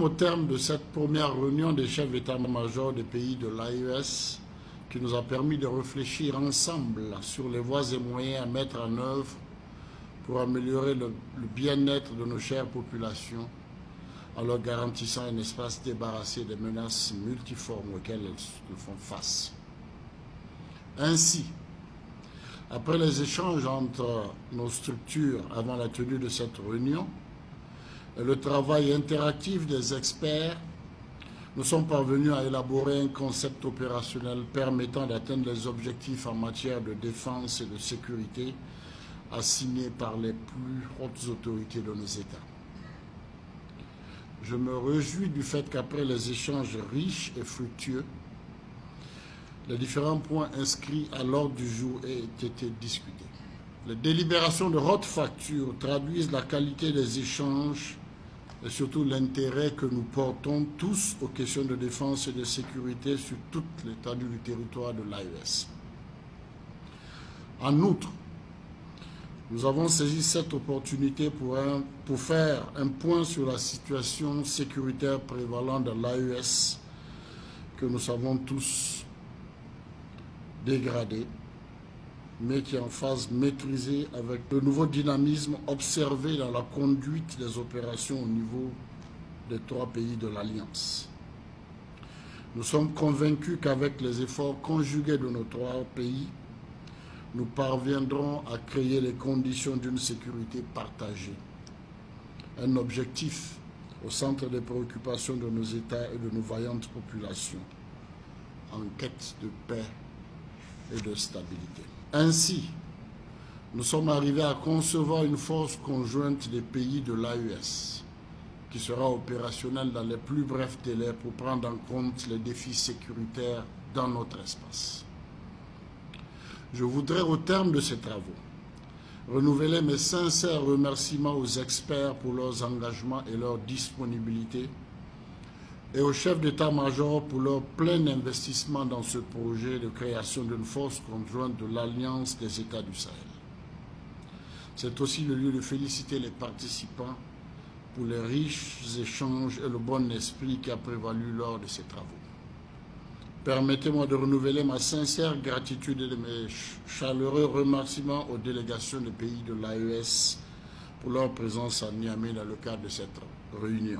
sommes au terme de cette première réunion des chefs d'état-major des pays de l'AES qui nous a permis de réfléchir ensemble sur les voies et moyens à mettre en œuvre pour améliorer le bien-être de nos chères populations en leur garantissant un espace débarrassé des menaces multiformes auxquelles elles font face. Ainsi, après les échanges entre nos structures avant la tenue de cette réunion et le travail interactif des experts, nous sommes parvenus à élaborer un concept opérationnel permettant d'atteindre les objectifs en matière de défense et de sécurité assignés par les plus hautes autorités de nos États. Je me réjouis du fait qu'après les échanges riches et fructueux, les différents points inscrits à l'ordre du jour aient été discutés. Les délibérations de haute facture traduisent la qualité des échanges et surtout l'intérêt que nous portons tous aux questions de défense et de sécurité sur toute l'étendue du territoire de l'AES. En outre, nous avons saisi cette opportunité pour faire un point sur la situation sécuritaire prévalente de l'AES que nous savons tous dégradée, mais qui est en phase maîtrisée avec le nouveau dynamisme observé dans la conduite des opérations au niveau des 3 pays de l'Alliance. Nous sommes convaincus qu'avec les efforts conjugués de nos 3 pays, nous parviendrons à créer les conditions d'une sécurité partagée. Un objectif au centre des préoccupations de nos États et de nos vaillantes populations, en quête de paix et de stabilité. Ainsi, nous sommes arrivés à concevoir une force conjointe des pays de l'AES qui sera opérationnelle dans les plus brefs délais pour prendre en compte les défis sécuritaires dans notre espace. Je voudrais, au terme de ces travaux, renouveler mes sincères remerciements aux experts pour leurs engagements et leur disponibilité et aux chefs d'état-major pour leur plein investissement dans ce projet de création d'une force conjointe de l'Alliance des États du Sahel. C'est aussi le lieu de féliciter les participants pour les riches échanges et le bon esprit qui a prévalu lors de ces travaux. Permettez-moi de renouveler ma sincère gratitude et de mes chaleureux remerciements aux délégations des pays de l'AES pour leur présence à Niamey dans le cadre de cette réunion.